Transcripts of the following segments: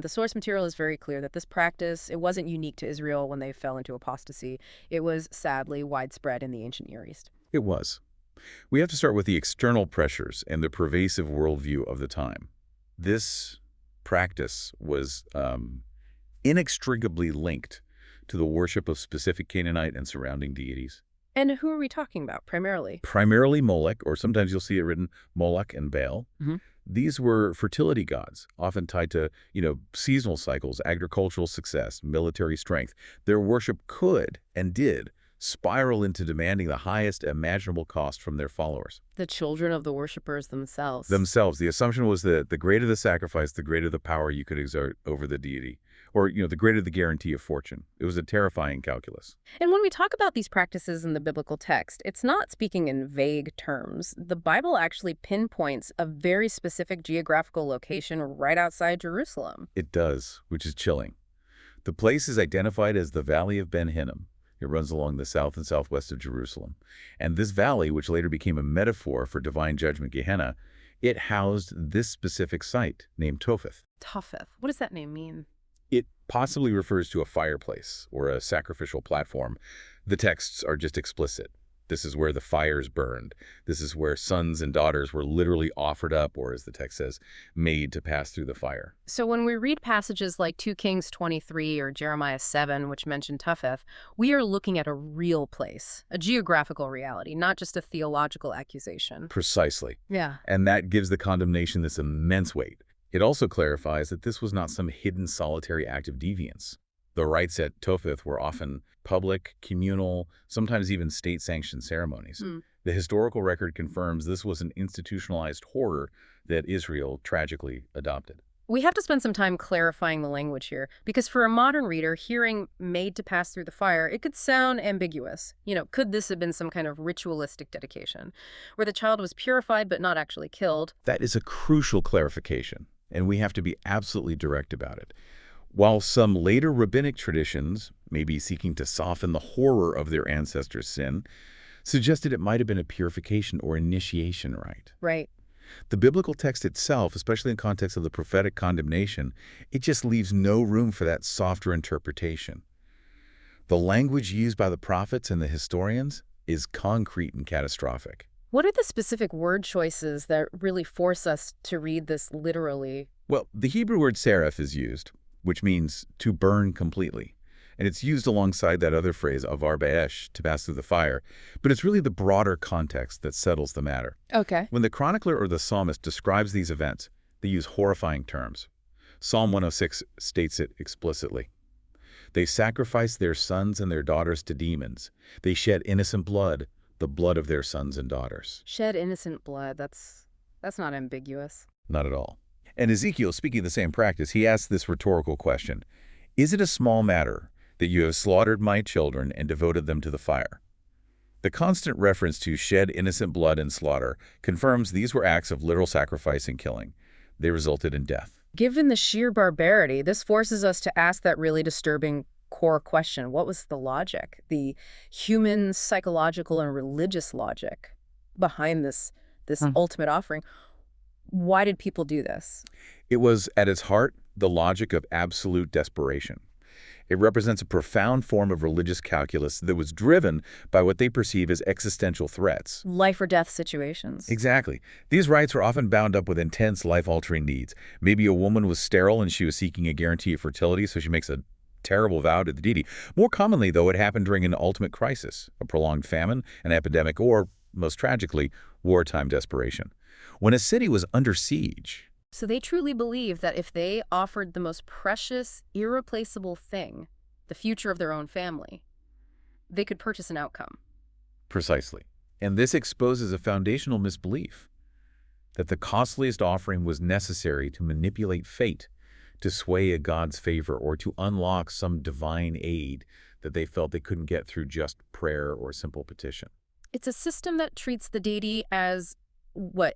mean, the source material is very clear that this practice, it wasn't unique to Israel when they fell into apostasy. It was sadly widespread in the ancient Near East. It was. We have to start with the external pressures and the pervasive worldview of the time. This practice was inextricably linked to the worship of specific Canaanite and surrounding deities. And who are we talking about primarily? Primarily Molech, or sometimes you'll see it written Moloch and Baal. Hmm. These were fertility gods, often tied to, seasonal cycles, agricultural success, military strength. Their worship could, and did, spiral into demanding the highest imaginable cost from their followers. The children of the worshippers themselves. The assumption was that the greater the sacrifice, the greater the power you could exert over the deity. Or, the greater the guarantee of fortune. It was a terrifying calculus. And when we talk about these practices in the biblical text, it's not speaking in vague terms. The Bible actually pinpoints a very specific geographical location right outside Jerusalem. It does, which is chilling. The place is identified as the Valley of Ben Hinnom. It runs along the south and southwest of Jerusalem. And this valley, which later became a metaphor for divine judgment Gehenna, it housed this specific site named Topheth. Topheth. What does that name mean? It possibly refers to a fireplace or a sacrificial platform. The texts are just explicit. This is where the fires burned. This is where sons and daughters were literally offered up, or as the text says, made to pass through the fire. So when we read passages like 2 Kings 23 or Jeremiah 7, which mention Topheth, we are looking at a real place, a geographical reality, not just a theological accusation. Precisely. Yeah. And that gives the condemnation this immense weight. It also clarifies that this was not some hidden solitary act of deviance. The rites at Topheth were often public, communal, sometimes even state-sanctioned ceremonies. The historical record confirms this was an institutionalized horror that Israel tragically adopted. We have to spend some time clarifying the language here, because for a modern reader, hearing made to pass through the fire, it could sound ambiguous. Could this have been some kind of ritualistic dedication, where the child was purified but not actually killed? That is a crucial clarification, and we have to be absolutely direct about it. While some later rabbinic traditions, maybe seeking to soften the horror of their ancestors' sin, suggested it might have been a purification or initiation rite. Right. The biblical text itself, especially in context of the prophetic condemnation, it just leaves no room for that softer interpretation. The language used by the prophets and the historians is concrete and catastrophic. What are the specific word choices that really force us to read this literally? Well, the Hebrew word seraph is used, which means to burn completely. And it's used alongside that other phrase, avar be'esh, to pass through the fire. But it's really the broader context that settles the matter. Okay. When the chronicler or the psalmist describes these events, they use horrifying terms. Psalm 106 states it explicitly. They sacrificed their sons and their daughters to demons. They shed innocent blood, the blood of their sons and daughters. Shed innocent blood. That's not ambiguous. Not at all. And Ezekiel, speaking of the same practice, he asks this rhetorical question. Is it a small matter that you have slaughtered my children and devoted them to the fire? The constant reference to shed innocent blood and slaughter confirms these were acts of literal sacrifice and killing. They resulted in death. Given the sheer barbarity, this forces us to ask that really disturbing core question. What was the logic, the human, psychological, and religious logic behind this ultimate offering? Why did people do this? It was, at its heart, the logic of absolute desperation. It represents a profound form of religious calculus that was driven by what they perceive as existential threats. Life or death situations. Exactly. These rites were often bound up with intense life-altering needs. Maybe a woman was sterile and she was seeking a guarantee of fertility, so she makes a terrible vow to the deity. More commonly, though, it happened during an ultimate crisis, a prolonged famine, an epidemic, or, most tragically, wartime desperation. When a city was under siege. So they truly believed that if they offered the most precious, irreplaceable thing, the future of their own family, they could purchase an outcome. Precisely. And this exposes a foundational misbelief that the costliest offering was necessary to manipulate fate, to sway a god's favor, or to unlock some divine aid that they felt they couldn't get through just prayer or simple petition. It's a system that treats the deity as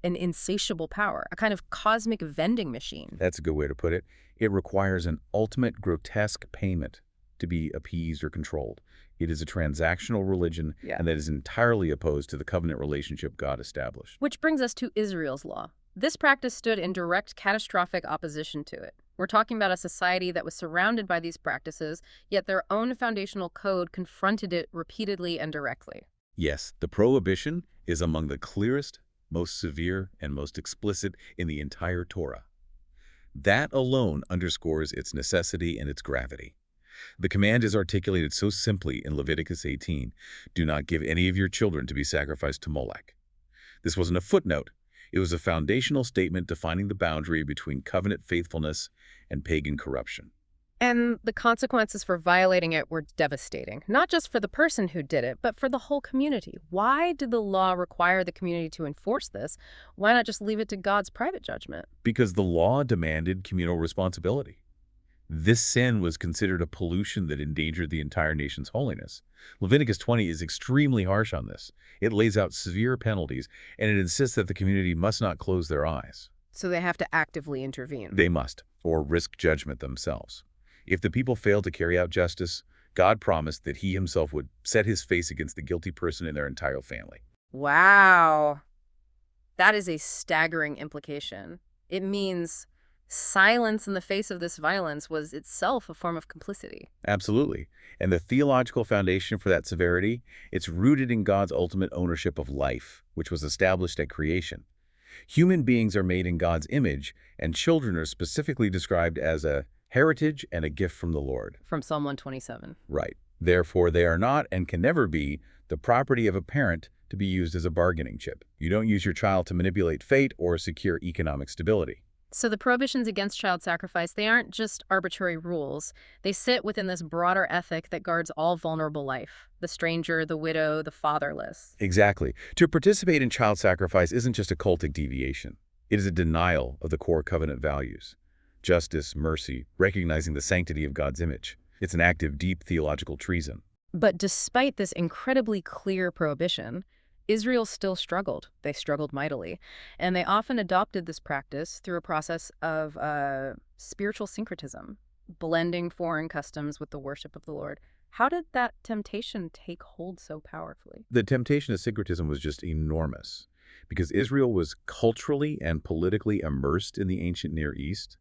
an insatiable power, a kind of cosmic vending machine. That's a good way to put it. It requires an ultimate grotesque payment to be appeased or controlled. It is a transactional religion, and that is entirely opposed to the covenant relationship God established. Which brings us to Israel's law. This practice stood in direct catastrophic opposition to it. We're talking about a society that was surrounded by these practices, yet their own foundational code confronted it repeatedly and directly. Yes, the prohibition is among the clearest, most severe, and most explicit in the entire Torah. That alone underscores its necessity and its gravity. The command is articulated so simply in Leviticus 18, do not give any of your children to be sacrificed to Molech. This wasn't a footnote. It was a foundational statement defining the boundary between covenant faithfulness and pagan corruption. And the consequences for violating it were devastating, not just for the person who did it, but for the whole community. Why did the law require the community to enforce this? Why not just leave it to God's private judgment? Because the law demanded communal responsibility. This sin was considered a pollution that endangered the entire nation's holiness. Leviticus 20 is extremely harsh on this. It lays out severe penalties, and it insists that the community must not close their eyes. So they have to actively intervene. They must, or risk judgment themselves. If the people fail to carry out justice, God promised that he himself would set his face against the guilty person and their entire family. Wow. That is a staggering implication. It means silence in the face of this violence was itself a form of complicity. Absolutely. And the theological foundation for that severity, it's rooted in God's ultimate ownership of life, which was established at creation. Human beings are made in God's image, and children are specifically described as a heritage and a gift from the Lord. From Psalm 127. Right. Therefore, they are not and can never be the property of a parent to be used as a bargaining chip. You don't use your child to manipulate fate or secure economic stability. So the prohibitions against child sacrifice, they aren't just arbitrary rules. They sit within this broader ethic that guards all vulnerable life: the stranger, the widow, the fatherless. Exactly. To participate in child sacrifice isn't just a cultic deviation. It is a denial of the core covenant values: justice, mercy, recognizing the sanctity of God's image. It's an act of deep theological treason. But despite this incredibly clear prohibition, Israel still struggled. They struggled mightily. And they often adopted this practice through a process of spiritual syncretism, blending foreign customs with the worship of the Lord. How did that temptation take hold so powerfully? The temptation of syncretism was just enormous because Israel was culturally and politically immersed in the ancient Near East.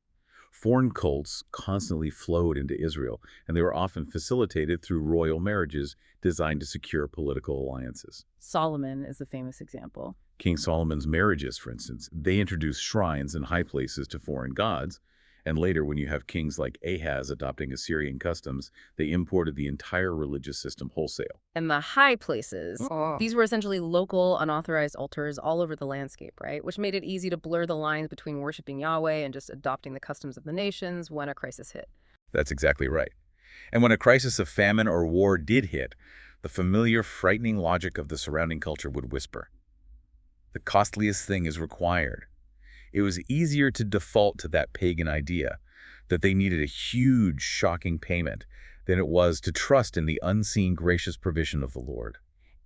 Foreign cults constantly flowed into Israel, and they were often facilitated through royal marriages designed to secure political alliances. Solomon is a famous example. King Solomon's marriages, for instance, they introduced shrines and high places to foreign gods, and later when you have kings like Ahaz adopting Assyrian customs, they imported the entire religious system wholesale. And the high places, these were essentially local, unauthorized altars all over the landscape, right? Which made it easy to blur the lines between worshiping Yahweh and just adopting the customs of the nations when a crisis hit. That's exactly right. And when a crisis of famine or war did hit, the familiar, frightening logic of the surrounding culture would whisper, "The costliest thing is required." It was easier to default to that pagan idea that they needed a huge, shocking payment than it was to trust in the unseen, gracious provision of the Lord.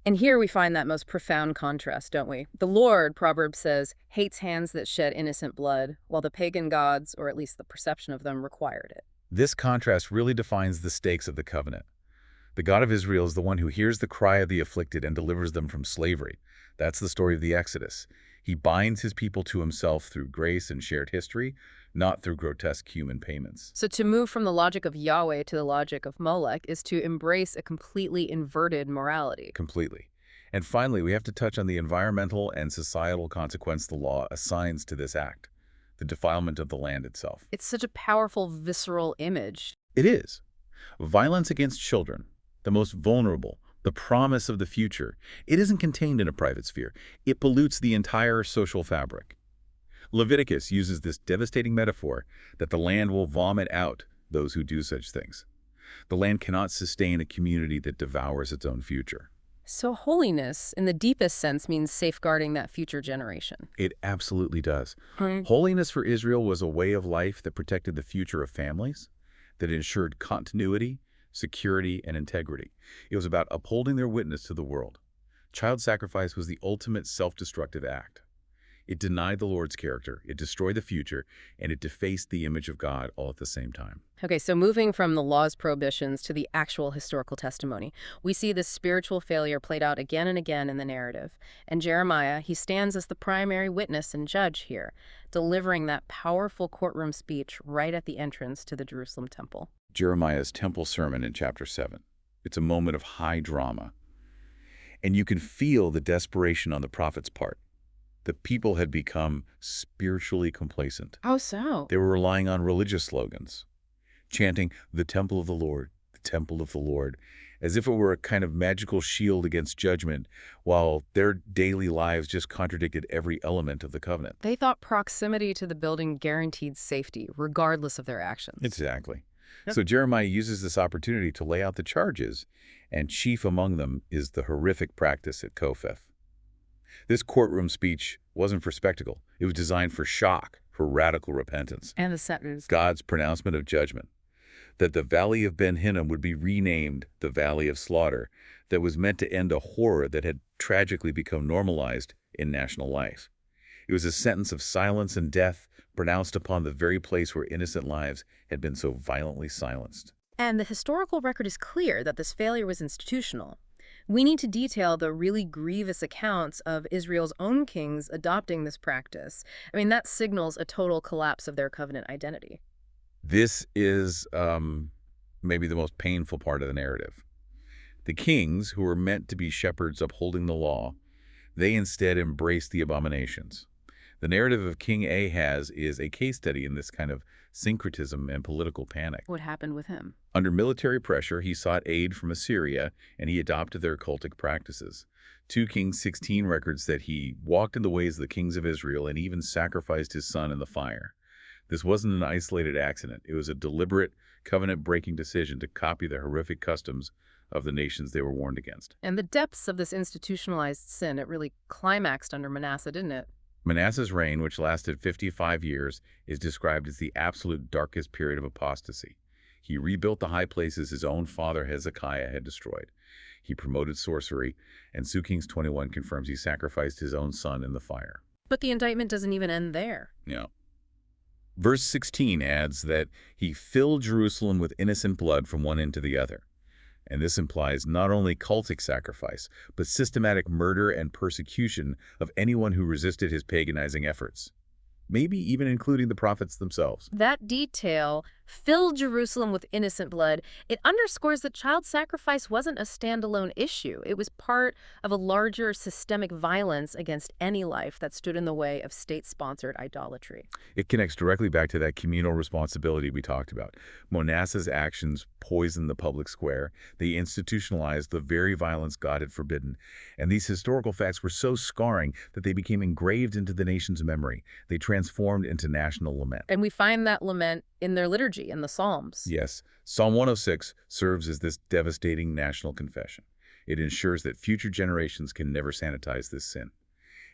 And here we find that most profound contrast, don't we? The Lord, Proverbs says, hates hands that shed innocent blood, while the pagan gods, or at least the perception of them, required it. This contrast really defines the stakes of the covenant. The God of Israel is the one who hears the cry of the afflicted and delivers them from slavery. That's the story of the Exodus. He binds his people to himself through grace and shared history, not through grotesque human payments. So to move from the logic of Yahweh to the logic of Molech is to embrace a completely inverted morality. Completely. And finally, we have to touch on the environmental and societal consequence the law assigns to this act: the defilement of the land itself. It's such a powerful, visceral image. It is. Violence against children, the most vulnerable, the promise of the future, it isn't contained in a private sphere. It pollutes the entire social fabric. Leviticus uses this devastating metaphor that the land will vomit out those who do such things. The land cannot sustain a community that devours its own future. So holiness, in the deepest sense, means safeguarding that future generation. It absolutely does. Hmm. Holiness for Israel was a way of life that protected the future of families, that ensured continuity, security, and integrity. It was about upholding their witness to the world. Child sacrifice was the ultimate self-destructive act. It denied the Lord's character, it destroyed the future, and it defaced the image of God all at the same time. Okay, so moving from the law's prohibitions to the actual historical testimony, we see this spiritual failure played out again and again in the narrative. And Jeremiah, he stands as the primary witness and judge here, delivering that powerful courtroom speech right at the entrance to the Jerusalem temple. Jeremiah's temple sermon in chapter 7. It's a moment of high drama. And you can feel the desperation on the prophet's part. The people had become spiritually complacent. How so? They were relying on religious slogans, chanting, "The temple of the Lord, the temple of the Lord," as if it were a kind of magical shield against judgment, while their daily lives just contradicted every element of the covenant. They thought proximity to the building guaranteed safety, regardless of their actions. Exactly. Yep. So Jeremiah uses this opportunity to lay out the charges, and chief among them is the horrific practice at Kopheth. This courtroom speech wasn't for spectacle. It was designed for shock, for radical repentance. And the sentence. God's pronouncement of judgment, that the Valley of Ben Hinnom would be renamed the Valley of Slaughter, that was meant to end a horror that had tragically become normalized in national life. It was a sentence of silence and death pronounced upon the very place where innocent lives had been so violently silenced. And the historical record is clear that this failure was institutional. We need to detail the really grievous accounts of Israel's own kings adopting this practice. I mean, that signals a total collapse of their covenant identity. This is maybe the most painful part of the narrative. The kings, who were meant to be shepherds upholding the law, they instead embraced the abominations. The narrative of King Ahaz is a case study in this kind of syncretism and political panic. What happened with him? Under military pressure, he sought aid from Assyria, and he adopted their cultic practices. 2 Kings 16 records that he walked in the ways of the kings of Israel and even sacrificed his son in the fire. This wasn't an isolated accident. It was a deliberate, covenant-breaking decision to copy the horrific customs of the nations they were warned against. And the depths of this institutionalized sin, it really climaxed under Manasseh, didn't it? Manasseh's reign, which lasted 55 years, is described as the absolute darkest period of apostasy. He rebuilt the high places his own father Hezekiah had destroyed. He promoted sorcery, and 2 Kings 21 confirms he sacrificed his own son in the fire. But the indictment doesn't even end there. Yeah. Verse 16 adds that he filled Jerusalem with innocent blood from one end to the other. And this implies not only cultic sacrifice, but systematic murder and persecution of anyone who resisted his paganizing efforts, maybe even including the prophets themselves. That detail filled Jerusalem with innocent blood. It underscores that child sacrifice wasn't a standalone issue. It was part of a larger systemic violence against any life that stood in the way of state-sponsored idolatry. It connects directly back to that communal responsibility we talked about. Manasseh's actions poisoned the public square. They institutionalized the very violence God had forbidden. And these historical facts were so scarring that they became engraved into the nation's memory. They transformed into national lament. And we find that lament in their liturgy, in the Psalms. Yes, Psalm 106 serves as this devastating national confession. It ensures that future generations can never sanitize this sin.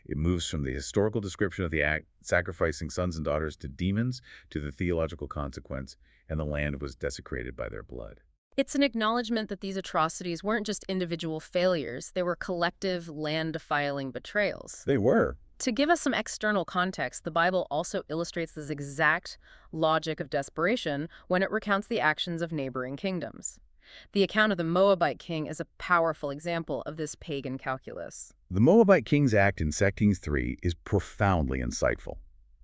It moves from the historical description of the act, sacrificing sons and daughters to demons, to the theological consequence, and the land was desecrated by their blood. It's an acknowledgement that these atrocities weren't just individual failures, they were collective, land-defiling betrayals. They were. To give us some external context, the Bible also illustrates this exact logic of desperation when it recounts the actions of neighboring kingdoms. The account of the Moabite king is a powerful example of this pagan calculus. The Moabite king's act in 2 Kings 3 is profoundly insightful.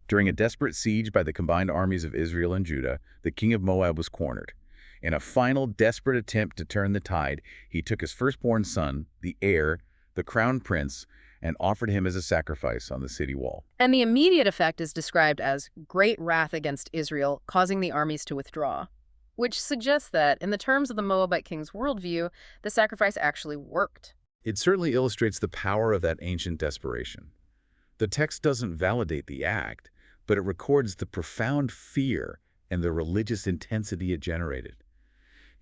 During a desperate siege by the combined armies of Israel and Judah, the king of Moab was cornered. In a final desperate attempt to turn the tide, he took his firstborn son, the heir, the crown prince, and offered him as a sacrifice on the city wall. And the immediate effect is described as great wrath against Israel, causing the armies to withdraw, which suggests that, in the terms of the Moabite king's worldview, the sacrifice actually worked. It certainly illustrates the power of that ancient desperation. The text doesn't validate the act, but it records the profound fear and the religious intensity it generated.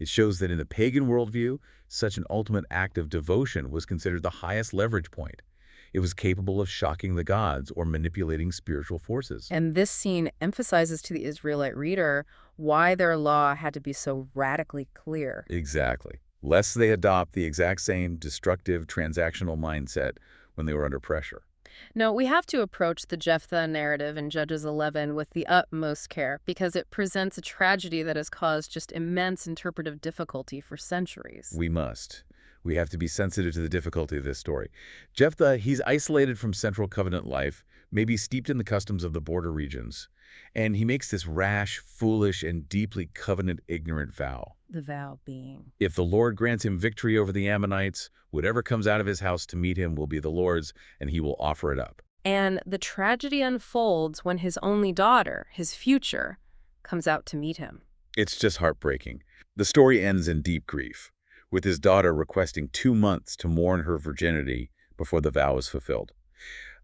It shows that in the pagan worldview, such an ultimate act of devotion was considered the highest leverage point. It was capable of shocking the gods or manipulating spiritual forces. And this scene emphasizes to the Israelite reader why their law had to be so radically clear. Exactly. Lest they adopt the exact same destructive transactional mindset when they were under pressure. No, we have to approach the Jephthah narrative in Judges 11 with the utmost care because it presents a tragedy that has caused just immense interpretive difficulty for centuries. We must. We have to be sensitive to the difficulty of this story. Jephthah, he's isolated from central covenant life, maybe steeped in the customs of the border regions, and he makes this rash, foolish, and deeply covenant-ignorant vow. The vow being, If the Lord grants him victory over the Ammonites, whatever comes out of his house to meet him will be the Lord's, and he will offer it up. and the tragedy unfolds when his only daughter, his future, comes out to meet him. It's just heartbreaking. The story ends in deep grief, with his daughter requesting 2 months to mourn her virginity before the vow is fulfilled.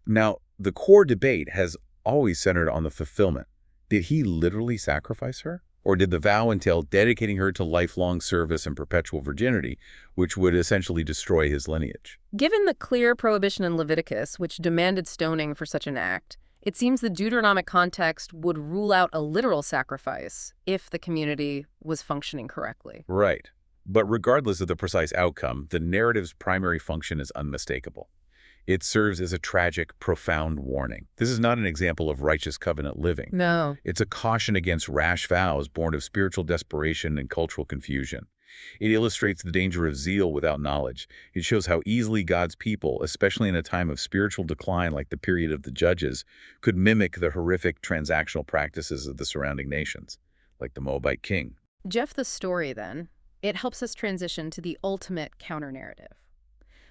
Now, the core debate has always centered on the fulfillment. Did he literally sacrifice her? Or did the vow entail dedicating her to lifelong service and perpetual virginity, which would essentially destroy his lineage? Given the clear prohibition in Leviticus, which demanded stoning for such an act, it seems the Deuteronomic context would rule out a literal sacrifice if the community was functioning correctly. Right. But regardless of the precise outcome, the narrative's primary function is unmistakable. It serves as a tragic, profound warning. This is not an example of righteous covenant living. No. It's a caution against rash vows born of spiritual desperation and cultural confusion. It illustrates the danger of zeal without knowledge. It shows how easily God's people, especially in a time of spiritual decline like the period of the Judges, could mimic the horrific transactional practices of the surrounding nations, like the Moabite king. Jeff, the story, then, it helps us transition to the ultimate counter-narrative,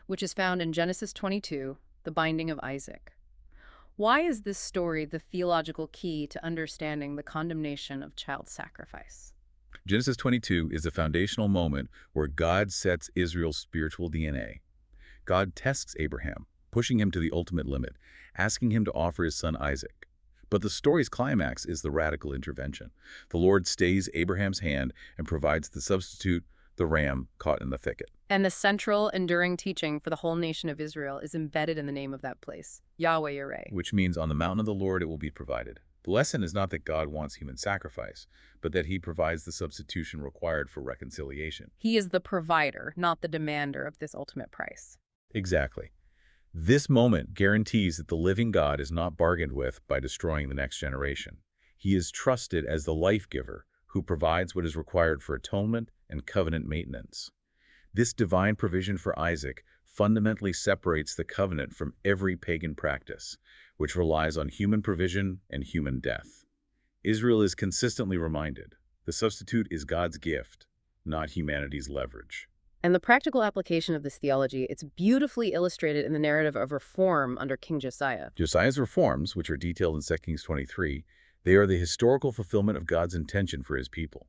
which is found in Genesis 22, the binding of Isaac. Why is this story the theological key to understanding the condemnation of child sacrifice? Genesis 22 is a foundational moment where God sets Israel's spiritual DNA. God tests Abraham, pushing him to the ultimate limit, asking him to offer his son Isaac. But the story's climax is the radical intervention. The Lord stays Abraham's hand and provides the substitute, the ram caught in the thicket. And the central, enduring teaching for the whole nation of Israel is embedded in the name of that place, Yahweh Yireh. Which means on the mountain of the Lord it will be provided. The lesson is not that God wants human sacrifice, but that he provides the substitution required for reconciliation. He is the provider, not the demander of this ultimate price. Exactly. This moment guarantees that the living God is not bargained with by destroying the next generation. He is trusted as the life giver who provides what is required for atonement and covenant maintenance. This divine provision for Isaac fundamentally separates the covenant from every pagan practice, which relies on human provision and human death. Israel is consistently reminded, the substitute is God's gift, not humanity's leverage. And the practical application of this theology, it's beautifully illustrated in the narrative of reform under King Josiah. Josiah's reforms, which are detailed in 2 Kings 23, they are the historical fulfillment of God's intention for his people.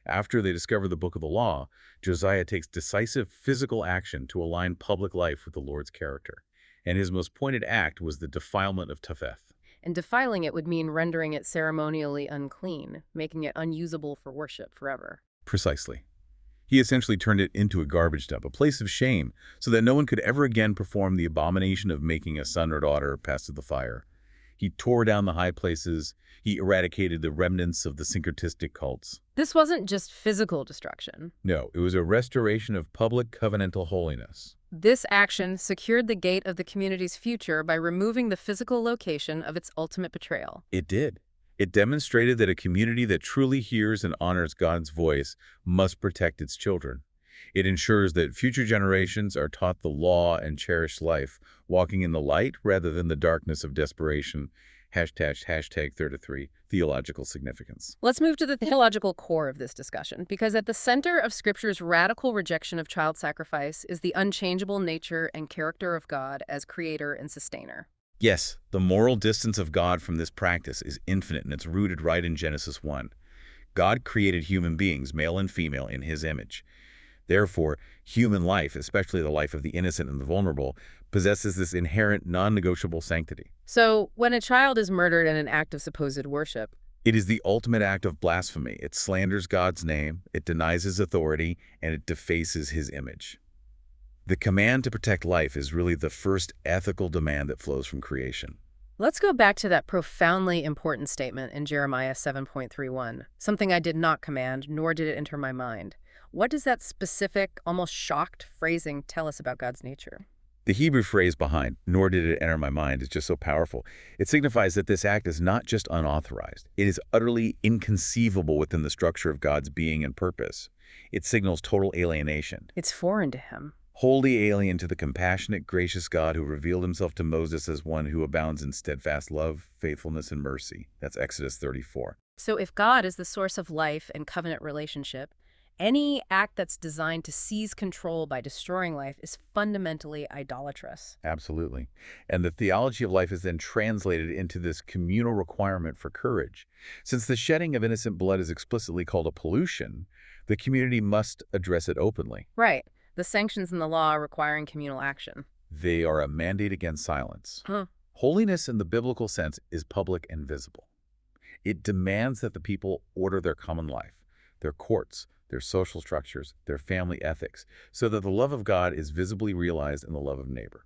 After they discover the book of the law, Josiah takes decisive physical action to align public life with the Lord's character. And his most pointed act was the defilement of Topheth. And defiling it would mean rendering it ceremonially unclean, making it unusable for worship forever. Precisely. He essentially turned it into a garbage dump, a place of shame, so that no one could ever again perform the abomination of making a son or daughter pass through the fire. He tore down the high places. He eradicated the remnants of the syncretistic cults. This wasn't just physical destruction. No, it was a restoration of public covenantal holiness. This action secured the gate of the community's future by removing the physical location of its ultimate betrayal. It did. It demonstrated that a community that truly hears and honors God's voice must protect its children. It ensures that future generations are taught the law and cherished life, walking in the light rather than the darkness of desperation. Hashtag 33, theological significance. Let's move to the theological core of this discussion, because at the center of Scripture's radical rejection of child sacrifice is the unchangeable nature and character of God as creator and sustainer. Yes, the moral distance of God from this practice is infinite, and it's rooted right in Genesis 1. God created human beings, male and female, in his image. Therefore, human life, especially the life of the innocent and the vulnerable, possesses this inherent non-negotiable sanctity. So, when a child is murdered in an act of supposed worship, It is the ultimate act of blasphemy. It slanders God's name, it denies his authority, and it defaces his image. The command to protect life is really the first ethical demand that flows from creation. let's go back to that profoundly important statement in Jeremiah 7.31. Something I did not command, nor did it enter my mind. What does that specific, almost shocked phrasing tell us about God's nature? The Hebrew phrase behind, nor did it enter my mind, is just so powerful. It signifies that this act is not just unauthorized. It is utterly inconceivable within the structure of God's being and purpose. It signals total alienation. It's foreign to him. Wholly alien to the compassionate, gracious God who revealed himself to Moses as one who abounds in steadfast love, faithfulness, and mercy. That's Exodus 34. So if God is the source of life and covenant relationship, any act that's designed to seize control by destroying life is fundamentally idolatrous. Absolutely. And the theology of life is then translated into this communal requirement for courage. Since the shedding of innocent blood is explicitly called a pollution, the community must address it openly. Right. The sanctions in the law are requiring communal action. They are a mandate against silence. Huh. Holiness in the biblical sense is public and visible. It demands that the people order their common life, their courts, their social structures, their family ethics, so that the love of God is visibly realized in the love of neighbor.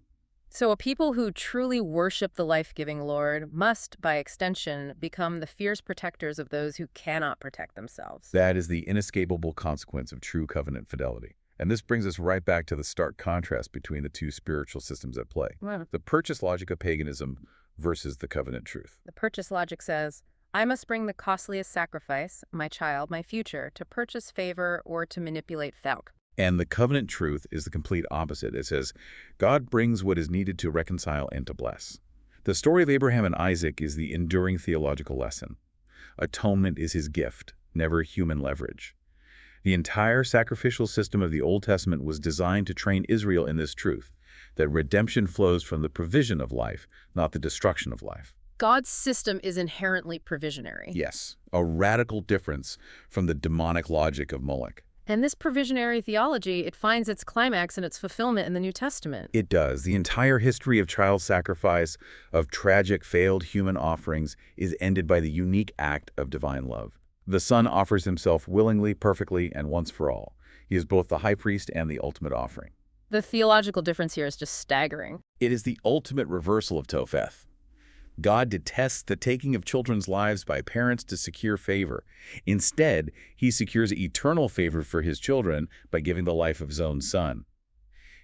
So a people who truly worship the life-giving Lord must, by extension, become the fierce protectors of those who cannot protect themselves. That is the inescapable consequence of true covenant fidelity. And this brings us right back to the stark contrast between the two spiritual systems at play. Wow. The purchase logic of paganism versus the covenant truth. The purchase logic says, I must bring the costliest sacrifice, my child, my future, to purchase favor or to manipulate folk. And the covenant truth is the complete opposite. It says, God brings what is needed to reconcile and to bless. The story of Abraham and Isaac is the enduring theological lesson. Atonement is his gift, never human leverage. The entire sacrificial system of the Old Testament was designed to train Israel in this truth, that redemption flows from the provision of life, not the destruction of life. God's system is inherently provisionary. Yes, a radical difference from the demonic logic of Moloch. And this provisionary theology, it finds its climax and its fulfillment in the New Testament. It does. The entire history of child sacrifice, of tragic, failed human offerings, is ended by the unique act of divine love. The Son offers himself willingly, perfectly, and once for all. He is both the high priest and the ultimate offering. The theological difference here is just staggering. It is the ultimate reversal of Topheth. God detests the taking of children's lives by parents to secure favor. Instead, he secures eternal favor for his children by giving the life of his own Son.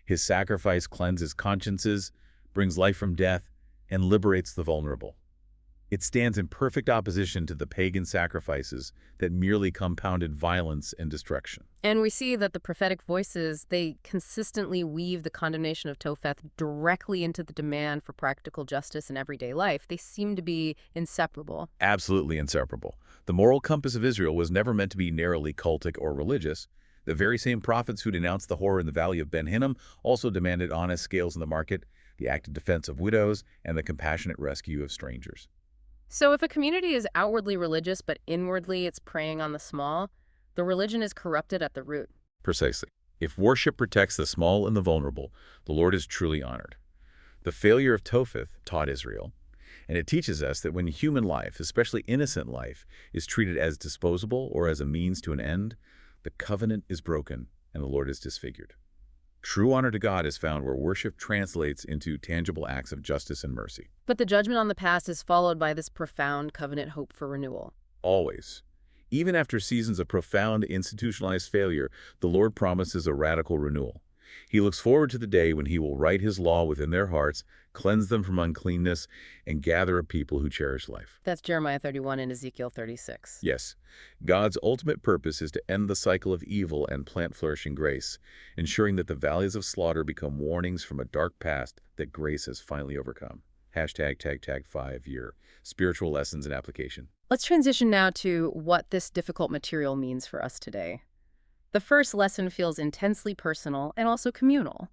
His sacrifice cleanses consciences, brings life from death, and liberates the vulnerable. It stands in perfect opposition to the pagan sacrifices that merely compounded violence and destruction. And we see that the prophetic voices, they consistently weave the condemnation of Topheth directly into the demand for practical justice in everyday life. They seem to be inseparable. Absolutely inseparable. The moral compass of Israel was never meant to be narrowly cultic or religious. The very same prophets who denounced the horror in the valley of Ben Hinnom also demanded honest scales in the market, the active defense of widows, and the compassionate rescue of strangers. So if a community is outwardly religious, but inwardly it's preying on the small, the religion is corrupted at the root. Precisely. If worship protects the small and the vulnerable, the Lord is truly honored. The failure of Topheth taught Israel, and it teaches us that when human life, especially innocent life, is treated as disposable or as a means to an end, the covenant is broken and the Lord is disfigured. True honor to God is found where worship translates into tangible acts of justice and mercy. But the judgment on the past is followed by this profound covenant hope for renewal. Always. Even after seasons of profound institutionalized failure, the Lord promises a radical renewal. He looks forward to the day when he will write his law within their hearts, cleanse them from uncleanness, and gather a people who cherish life. That's Jeremiah 31 and Ezekiel 36. Yes, God's ultimate purpose is to end the cycle of evil and plant flourishing grace, ensuring that the valleys of slaughter become warnings from a dark past that grace has finally overcome. #5-year. Spiritual lessons and application. Let's transition now to what this difficult material means for us today. The first lesson feels intensely personal and also communal.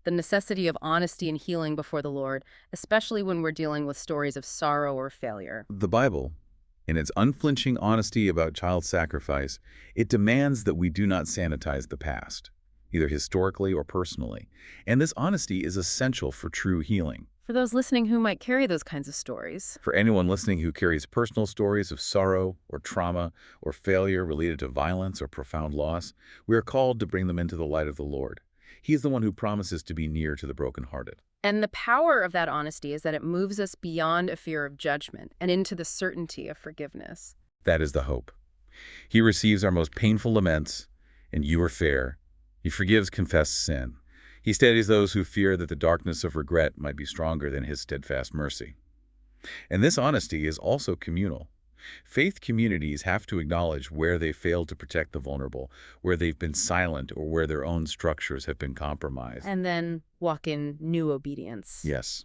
The necessity of honesty and healing before the Lord, especially when we're dealing with stories of sorrow or failure. The Bible, in its unflinching honesty about child sacrifice, it demands that we do not sanitize the past, either historically or personally. And this honesty is essential for true healing. For those listening who might carry those kinds of stories. For anyone listening who carries personal stories of sorrow or trauma or failure related to violence or profound loss, we are called to bring them into the light of the Lord. He is the one who promises to be near to the brokenhearted. And the power of that honesty is that it moves us beyond a fear of judgment and into the certainty of forgiveness. That is the hope. He receives our most painful laments, and you are fair. He forgives confessed sin. He steadies those who fear that the darkness of regret might be stronger than his steadfast mercy. And this honesty is also communal. Faith communities have to acknowledge where they failed to protect the vulnerable, where they've been silent, or where their own structures have been compromised. And then walk in new obedience. Yes.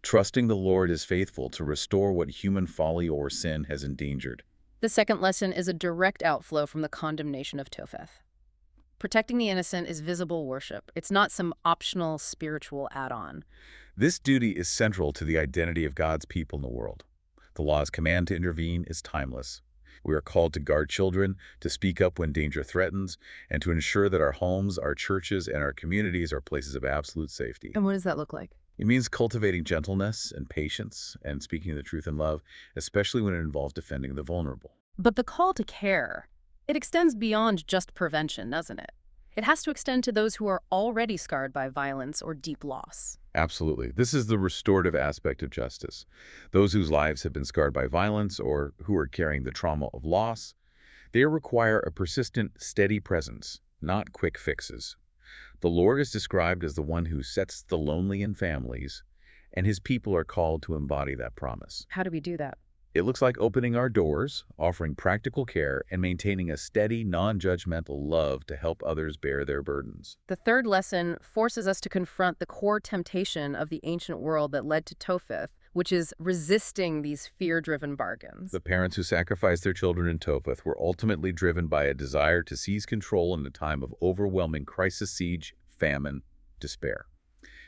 Trusting the Lord is faithful to restore what human folly or sin has endangered. The second lesson is a direct outflow from the condemnation of Topheth. Protecting the innocent is visible worship. It's not some optional spiritual add-on. This duty is central to the identity of God's people in the world. The law's command to intervene is timeless. We are called to guard children, to speak up when danger threatens, and to ensure that our homes, our churches, and our communities are places of absolute safety. And what does that look like? It means cultivating gentleness and patience and speaking the truth in love, especially when it involves defending the vulnerable. But the call to care, it extends beyond just prevention, doesn't it? It has to extend to those who are already scarred by violence or deep loss. Absolutely. This is the restorative aspect of justice. Those whose lives have been scarred by violence or who are carrying the trauma of loss, they require a persistent, steady presence, not quick fixes. The Lord is described as the one who sets the lonely in families, and his people are called to embody that promise. How do we do that? It looks like opening our doors, offering practical care, and maintaining a steady, non-judgmental love to help others bear their burdens. The third lesson forces us to confront the core temptation of the ancient world that led to Topheth, which is resisting these fear-driven bargains. The parents who sacrificed their children in Topheth were ultimately driven by a desire to seize control in a time of overwhelming crisis, siege, famine, despair.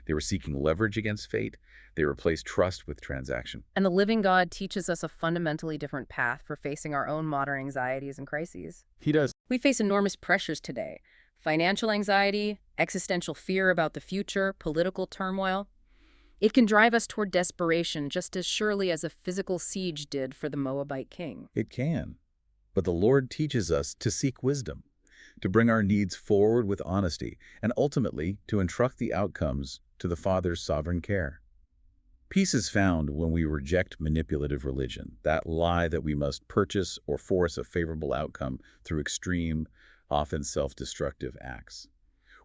They were seeking leverage against fate. They replaced trust with transaction. And the living God teaches us a fundamentally different path for facing our own modern anxieties and crises. He does. We face enormous pressures today: financial anxiety, existential fear about the future, political turmoil. It can drive us toward desperation just as surely as a physical siege did for the Moabite king. It can. But the Lord teaches us to seek wisdom, to bring our needs forward with honesty, and ultimately to entrust the outcomes to the Father's sovereign care. Peace is found when we reject manipulative religion, that lie that we must purchase or force a favorable outcome through extreme, often self-destructive acts.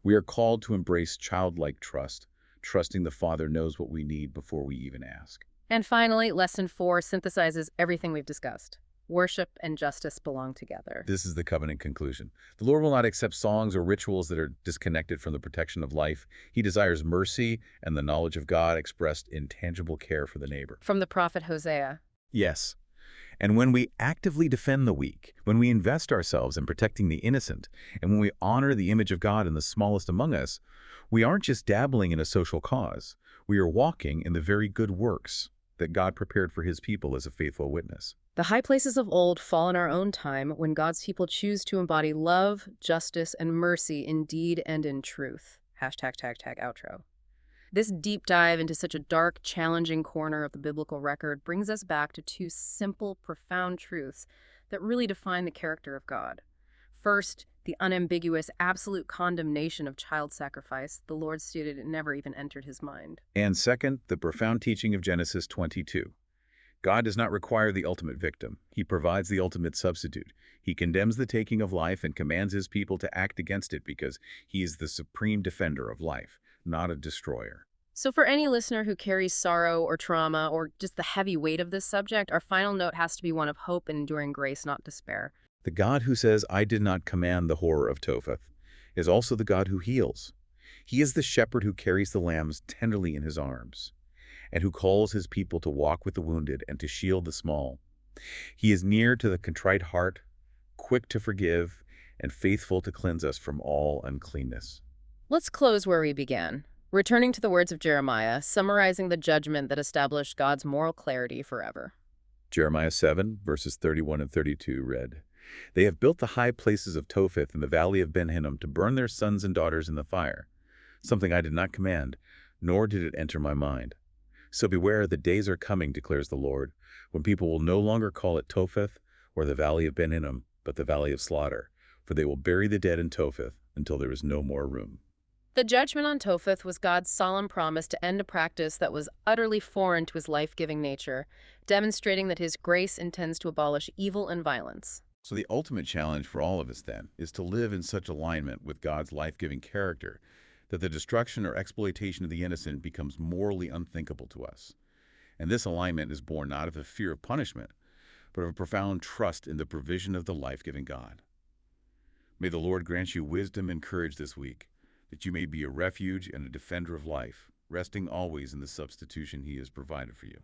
We are called to embrace childlike trust, trusting the Father knows what we need before we even ask. And finally, Lesson 4 synthesizes everything we've discussed. Worship and justice belong together. This is the covenant conclusion. The Lord will not accept songs or rituals that are disconnected from the protection of life. He desires mercy and the knowledge of God expressed in tangible care for the neighbor. From the prophet Hosea. Yes. And when we actively defend the weak, when we invest ourselves in protecting the innocent, and when we honor the image of God in the smallest among us, we aren't just dabbling in a social cause. We are walking in the very good works that God prepared for his people as a faithful witness. The high places of old fall in our own time when God's people choose to embody love, justice, and mercy in deed and in truth. #outro. This deep dive into such a dark, challenging corner of the biblical record brings us back to two simple, profound truths that really define the character of God. First, the unambiguous, absolute condemnation of child sacrifice. The Lord stated it never even entered his mind. And second, the profound teaching of Genesis 22. God does not require the ultimate victim. He provides the ultimate substitute. He condemns the taking of life and commands his people to act against it because he is the supreme defender of life, not a destroyer. So for any listener who carries sorrow or trauma or just the heavy weight of this subject, our final note has to be one of hope and enduring grace, not despair. The God who says, "I did not command the horror of Topheth," is also the God who heals. He is the shepherd who carries the lambs tenderly in his arms, and who calls his people to walk with the wounded and to shield the small. He is near to the contrite heart, quick to forgive, and faithful to cleanse us from all uncleanness. Let's close where we began, returning to the words of Jeremiah, summarizing the judgment that established God's moral clarity forever. Jeremiah 7, verses 31 and 32 read, "They have built the high places of Topheth in the valley of Ben Hinnom to burn their sons and daughters in the fire, something I did not command, nor did it enter my mind. So beware, the days are coming, declares the Lord, when people will no longer call it Topheth or the valley of Ben Hinnom, but the valley of slaughter, for they will bury the dead in Topheth until there is no more room." The judgment on Topheth was God's solemn promise to end a practice that was utterly foreign to his life-giving nature, demonstrating that his grace intends to abolish evil and violence. So the ultimate challenge for all of us, then, is to live in such alignment with God's life-giving character that the destruction or exploitation of the innocent becomes morally unthinkable to us. And this alignment is born not of a fear of punishment, but of a profound trust in the provision of the life-giving God. May the Lord grant you wisdom and courage this week, that you may be a refuge and a defender of life, resting always in the substitution he has provided for you.